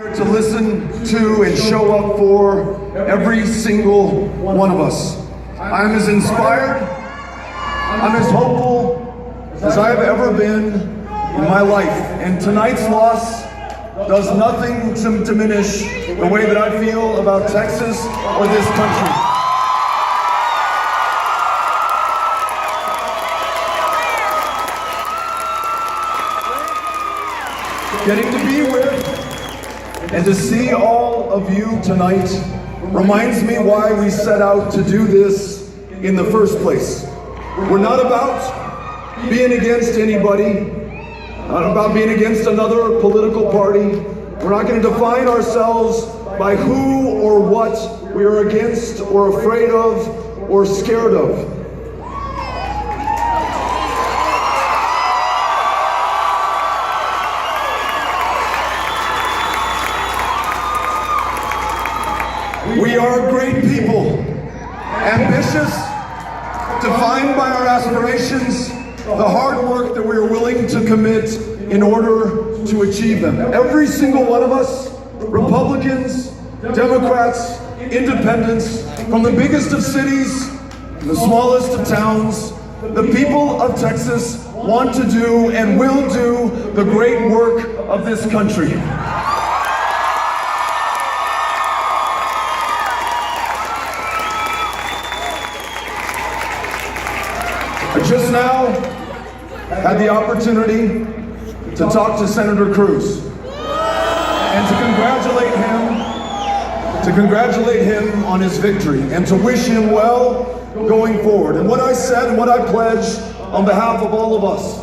To listen to and show up for every single one of us. I'm as inspired, I'm as hopeful as I have ever been in my life. And tonight's loss does nothing to diminish the way that I feel about Texas or this country. Getting to be with and to see all of you tonight reminds me why we set out to do this in the first place. We're not about being against anybody, not about being against another political party. We're not going to define ourselves by who or what we are against or afraid of or scared of. We are great people, ambitious, defined by our aspirations, the hard work that we are willing to commit in order to achieve them. Every single one of us, Republicans, Democrats, Independents, from the biggest of cities, the smallest of towns, the people of Texas want to do and will do the great work of this country. I just now had the opportunity to talk to Senator Cruz and to congratulate him on his victory and to wish him well going forward. And what I said and what I pledge on behalf of all of us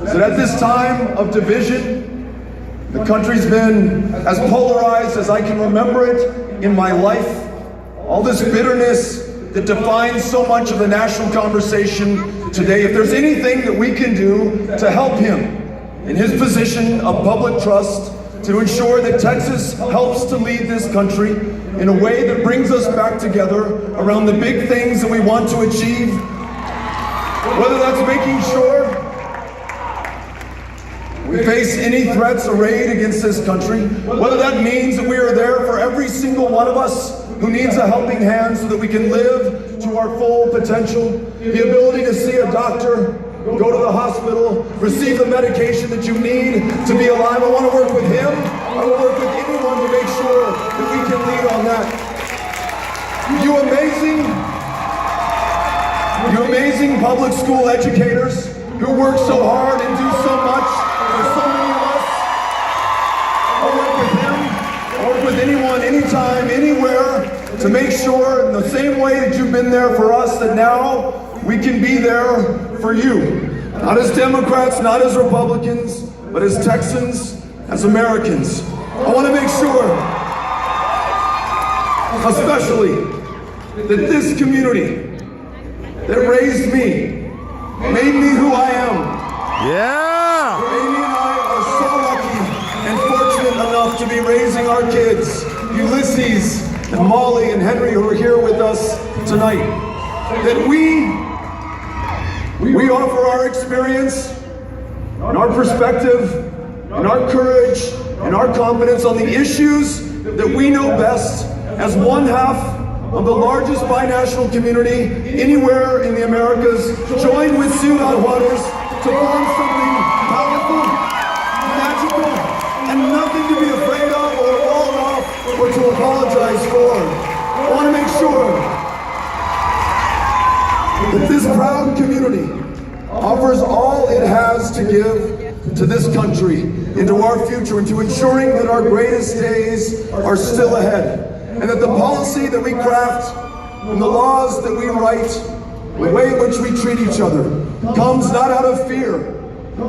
is that at this time of division, the country's been as polarized as I can remember it in my life. All this bitterness that defines so much of the national conversation today. If there's anything that we can do to help him in his position of public trust to ensure that Texas helps to lead this country in a way that brings us back together around the big things that we want to achieve, whether that's making sure we face any threats arrayed against this country, whether that means that we are there for every single one of us who needs a helping hand so that we can live to our full potential, the ability to see a doctor, go to the hospital, receive the medication that you need to be alive. I want to work with him. I will work with anyone to make sure that we can lead on that. You amazing public school educators who work so hard and do so much for so many of us. I'll work with him. I'll work with anyone, anytime, anywhere, to make sure in the same way that you've been there for us, that now we can be there for you. Not as Democrats, not as Republicans, but as Texans, as Americans. I want to make sure, especially, that this community that raised me, made me who I am. Yeah! Amy and I are so lucky and fortunate enough to be raising our kids, Ulysses and Molly and Henry, who are here with us tonight. That we offer our experience and our perspective and our courage and our confidence on the issues that we know best as one half of the largest binational community anywhere in the Americas, joined with Ciudad Juarez to form something powerful, magical, and nothing to be afraid of or walled off or to apologize for. I want to make sure that this proud community offers all it has to give to this country, into our future, and to ensuring that our greatest days are still ahead. And that the policy that we craft and the laws that we write, the way in which we treat each other, comes not out of fear,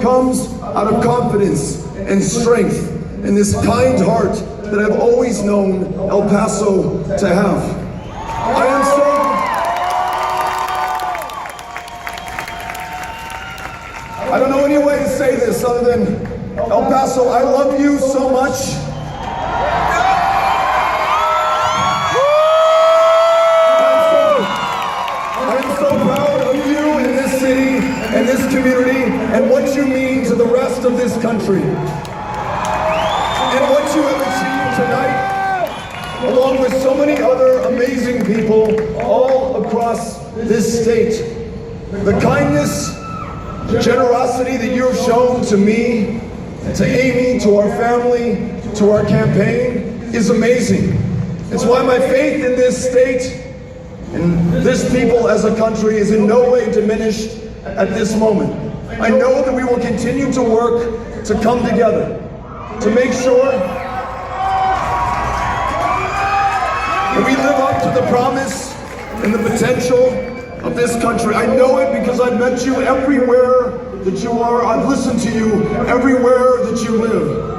comes out of confidence and strength and this kind heart that I've always known El Paso to have. I don't know any way to say this other than, El Paso, I love you so much. And this community, and what you mean to the rest of this country, and what you have achieved. many other amazing people all across this state. The kindness, generosity that you have shown to me, to Amy, to our family, to our campaign is amazing. It's why my faith in this state and this people as a country is in no way diminished at this moment. I know that we will continue to work to come together, to make sure that we live up to the promise and the potential of this country. I know it because I've met you everywhere that you are. I've listened to you everywhere that you live.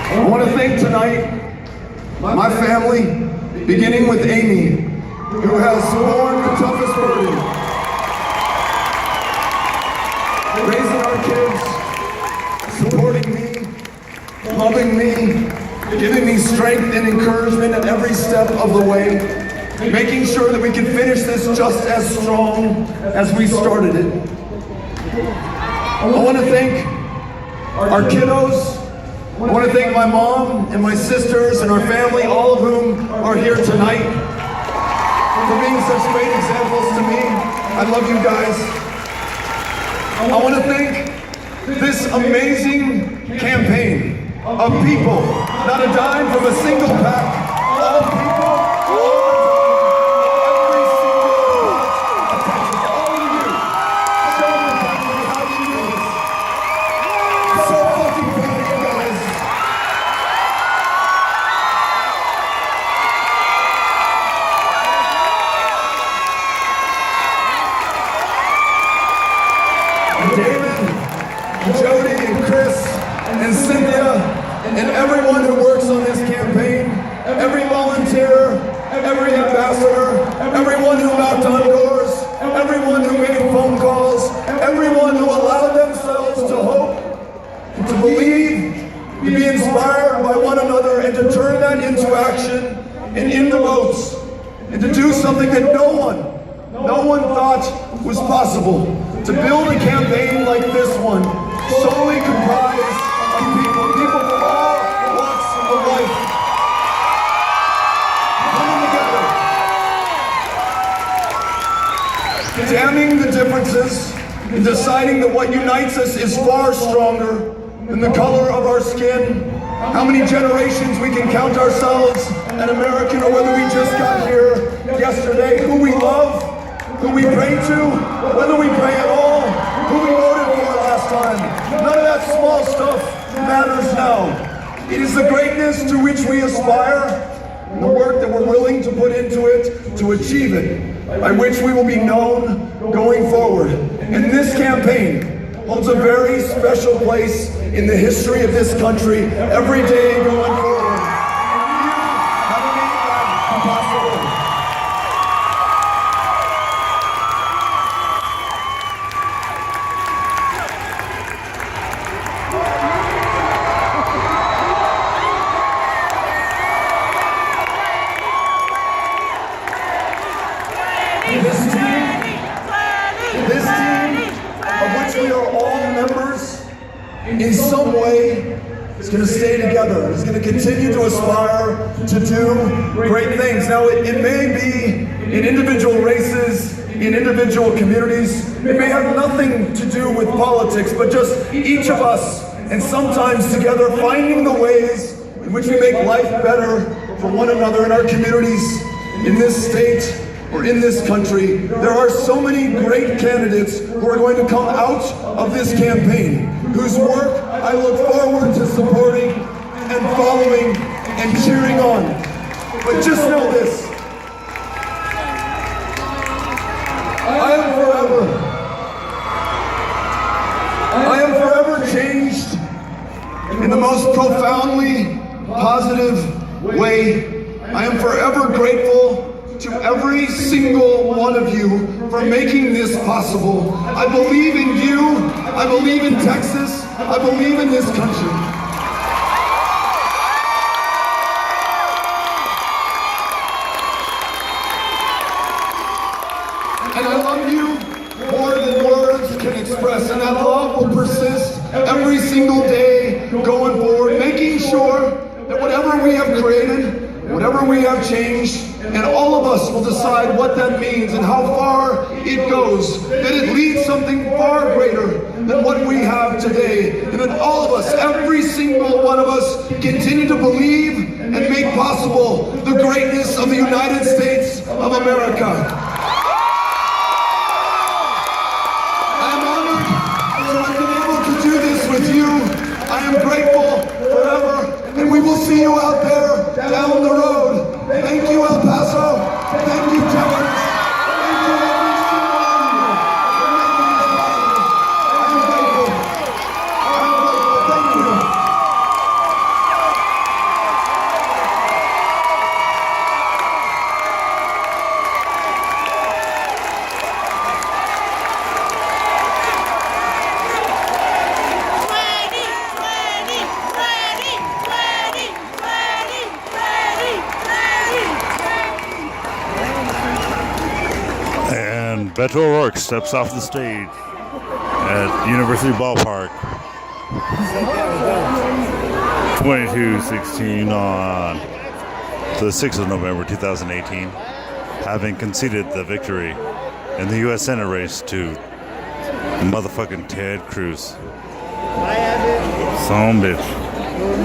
I want to thank tonight my family, beginning with Amy, who has borne the toughest burden, raising our kids, supporting me, loving me, giving me strength and encouragement at every step of the way, making sure that we can finish this just as strong as we started it. I want to thank our kiddos. I want to thank my mom and my sisters and our family, all of whom are here tonight, for being such great examples to me. I love you guys. I want to thank this amazing campaign of people, not a dime from a single pack, all people, every single attention, all of you, show me how you do this. So fucking proud of you guys. David, Jody, and Chris, and Cynthia, and everyone who works on this campaign, every volunteer, every ambassador, everyone who knocked on doors, everyone who made phone calls, everyone who allowed themselves to hope, to believe, to be inspired by one another, and to turn that into action and into votes, and to do something that no one thought was possible. To build a campaign like this one, solely comprised of people from all walks of life, coming together, damning the differences, and deciding that what unites us is far stronger than the color of our skin, how many generations we can count ourselves an American, or whether we just got here yesterday, who we love, who we pray to, whether we pray at all, who we voted for last time. None of that small stuff matters now. It is the greatness to which we aspire, and the work that we're willing to put into it to achieve it, by which we will be known going forward. And this campaign holds a very special place in the history of this country every day going forward. And you have made that possible. This team, of which we are all members, in some way is going to stay together. It's going to continue to aspire to do great things. Now, it may be in individual races, in individual communities. It may have nothing to do with politics, but just each of us, and sometimes together, finding the ways in which we make life better for one another in our communities, in this state, or in this country. There are so many great candidates who are going to come out of this campaign, whose work I look forward to supporting and following and cheering on. But just know this: I am forever changed in the most profoundly positive way. I am forever grateful to every single one of you for making this possible. I believe in you, I believe in Texas, I believe in this country. And I love you more than words. words can express, and that love will persist every single day going forward, making sure that whatever we have created, whatever we have changed, and all of us will decide what that means and how far it goes, that it leads something far greater than what we have today, and that all of us, every single one of us, continue to believe and make possible the greatness of the United States of America. I am honored that I've been able to do this with you. I am grateful forever, and we will see you out there down the road. Thank you, El Paso. Thank you, Texas. Thank you, every single one of you for making this possible. I am grateful. I am grateful. Thank you. And Beto O'Rourke steps off the stage at University Ballpark. 22-16 on the 6th of November 2018, having conceded the victory in the U.S. Senate race to motherfucking Ted Cruz. Son of a bitch.